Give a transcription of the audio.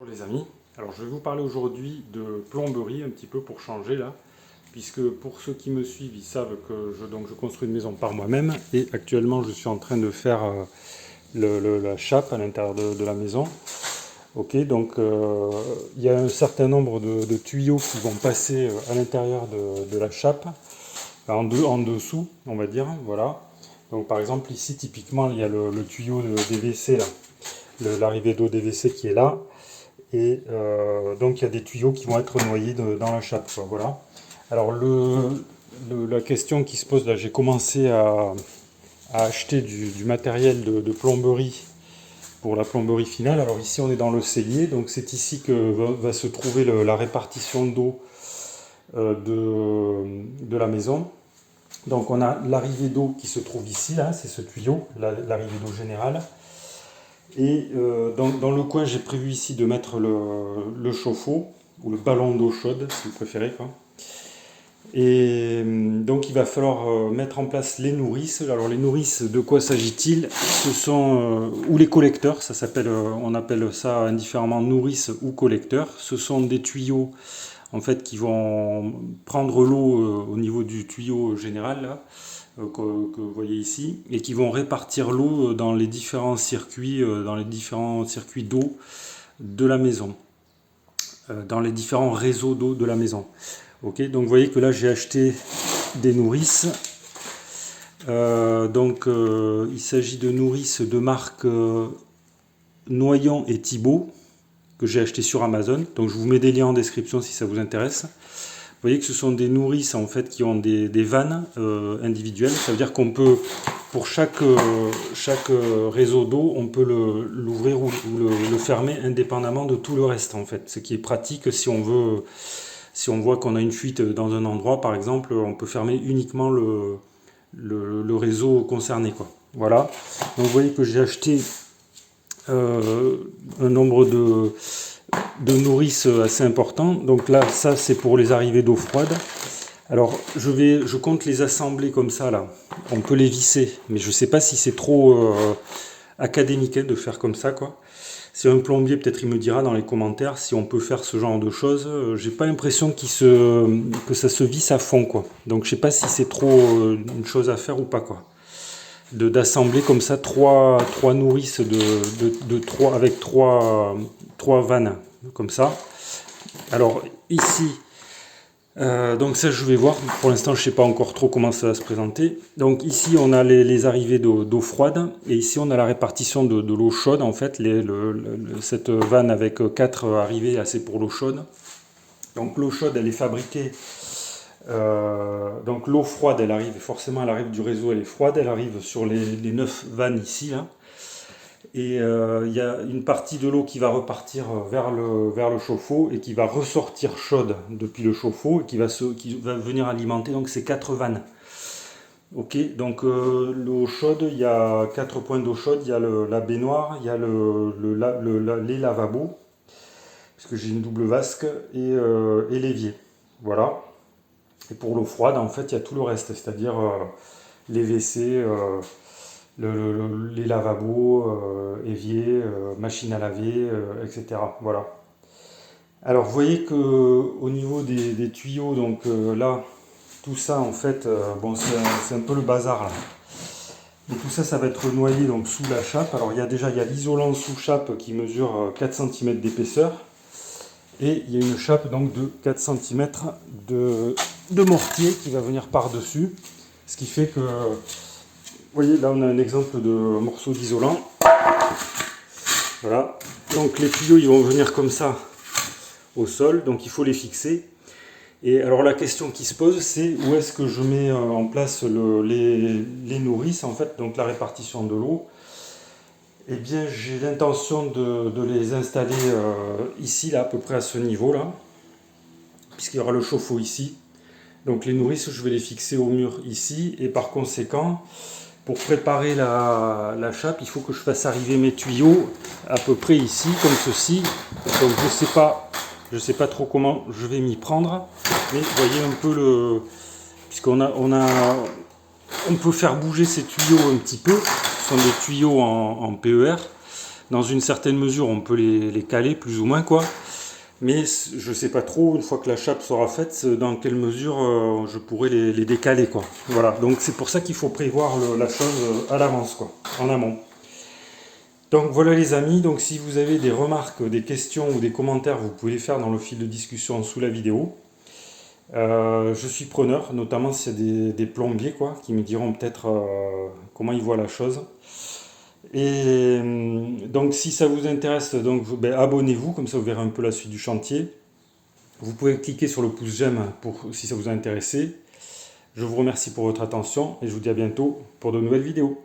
Les amis, alors je vais vous parler aujourd'hui de plomberie un petit peu pour changer là, puisque pour ceux qui me suivent, ils savent que je construis une maison par moi-même et actuellement je suis en train de faire la chape à l'intérieur de la maison. Ok, donc il y a un certain nombre de tuyaux qui vont passer à l'intérieur de la chape, en dessous on va dire, voilà. Donc par exemple ici typiquement il y a le tuyau de DVC là, l'arrivée d'eau DVC qui est là. Et donc il y a des tuyaux qui vont être noyés dans la chape, quoi, voilà. Alors la question qui se pose là, j'ai commencé à acheter du matériel de plomberie pour la plomberie finale. Alors ici on est dans le cellier, donc c'est ici que va se trouver la répartition d'eau de la maison. Donc on a l'arrivée d'eau qui se trouve ici, là, c'est ce tuyau, l'arrivée d'eau générale. Et dans le coin, j'ai prévu ici de mettre le chauffe-eau, ou le ballon d'eau chaude, si vous préférez, quoi. Et donc il va falloir mettre en place les nourrices. Alors les nourrices, de quoi s'agit-il? Ce sont, ou les collecteurs, ça s'appelle, on appelle ça indifféremment nourrices ou collecteurs. Ce sont des tuyaux en fait qui vont prendre l'eau au niveau du tuyau général, là, que vous voyez ici, et qui vont répartir l'eau dans les différents circuits d'eau de la maison, dans les différents réseaux d'eau de la maison. Ok, donc vous voyez que là j'ai acheté des nourrices. Il s'agit de nourrices de marque Noyon et Thibault, que j'ai acheté sur Amazon. Donc je vous mets des liens en description si ça vous intéresse. Vous voyez que ce sont des nourrices en fait qui ont des vannes individuelles. Ça veut dire qu'on peut, pour chaque réseau d'eau, on peut l'ouvrir ou le fermer indépendamment de tout le reste en fait. Ce qui est pratique si on veut, si on voit qu'on a une fuite dans un endroit par exemple, on peut fermer uniquement le réseau concerné, quoi. Voilà. Donc vous voyez que j'ai acheté un nombre de nourrices assez important. Donc là, ça c'est pour les arrivées d'eau froide. Alors je compte les assembler comme ça là. On peut les visser, mais je sais pas si c'est trop académique de faire comme ça, quoi. Si un plombier, peut-être il me dira dans les commentaires si on peut faire ce genre de choses. J'ai pas l'impression que ça se visse à fond, quoi. Donc je sais pas si c'est trop une chose à faire ou pas, quoi. D'assembler comme ça trois nourrices avec trois vannes comme ça. Alors ici, donc ça je vais voir, pour l'instant je sais pas encore trop comment ça va se présenter. Donc ici on a les arrivées d'eau froide, et ici on a la répartition de l'eau chaude en fait, cette vanne avec 4 arrivées, là c'est pour l'eau chaude. Donc l'eau chaude elle est fabriquée, donc l'eau froide elle arrive, forcément elle arrive du réseau, elle est froide, elle arrive sur les 9 vannes ici là. Et il y a une partie de l'eau qui va repartir vers le chauffe-eau et qui va ressortir chaude depuis le chauffe-eau et qui va venir alimenter donc ces 4 vannes. Ok, donc l'eau chaude, il y a 4 points d'eau chaude, il y a la baignoire, il y a les lavabos, parce que j'ai une double vasque, et l'évier. Voilà. Et pour l'eau froide, en fait, il y a tout le reste, c'est-à-dire les WC, les lavabos, évier, machine à laver, etc. Voilà. Alors vous voyez que au niveau des tuyaux, donc là, tout ça en fait, bon c'est un peu le bazar là. Et tout ça, ça va être noyé donc sous la chape. Alors il y a l'isolant sous chape qui mesure 4 cm d'épaisseur. Et il y a une chape donc de 4 cm de mortier qui va venir par-dessus. Ce qui fait que, vous voyez, là on a un exemple de morceau d'isolant. Voilà. Donc les tuyaux ils vont venir comme ça au sol, donc il faut les fixer. Et alors la question qui se pose, c'est où est-ce que je mets en place les nourrices, en fait, donc la répartition de l'eau. Eh bien j'ai l'intention de les installer ici, là, à peu près à ce niveau-là, puisqu'il y aura le chauffe-eau ici. Donc les nourrices, je vais les fixer au mur ici, et par conséquent, pour préparer la chape, il faut que je fasse arriver mes tuyaux à peu près ici, comme ceci. Donc je sais pas trop comment je vais m'y prendre, mais vous voyez un peu puisqu'on on peut faire bouger ces tuyaux un petit peu. Ce sont des tuyaux en PER. Dans une certaine mesure, on peut les caler plus ou moins, quoi. Mais je sais pas trop, une fois que la chape sera faite, dans quelle mesure je pourrais les décaler, quoi. Voilà, donc c'est pour ça qu'il faut prévoir la chose à l'avance, quoi, en amont. Donc voilà les amis, donc si vous avez des remarques, des questions ou des commentaires, vous pouvez les faire dans le fil de discussion sous la vidéo. Je suis preneur, notamment s'il y a des plombiers, quoi, qui me diront peut-être comment ils voient la chose. Et donc si ça vous intéresse, donc ben, abonnez-vous, comme ça vous verrez un peu la suite du chantier. Vous pouvez cliquer sur le pouce j'aime si ça vous a intéressé. Je vous remercie pour votre attention et je vous dis à bientôt pour de nouvelles vidéos.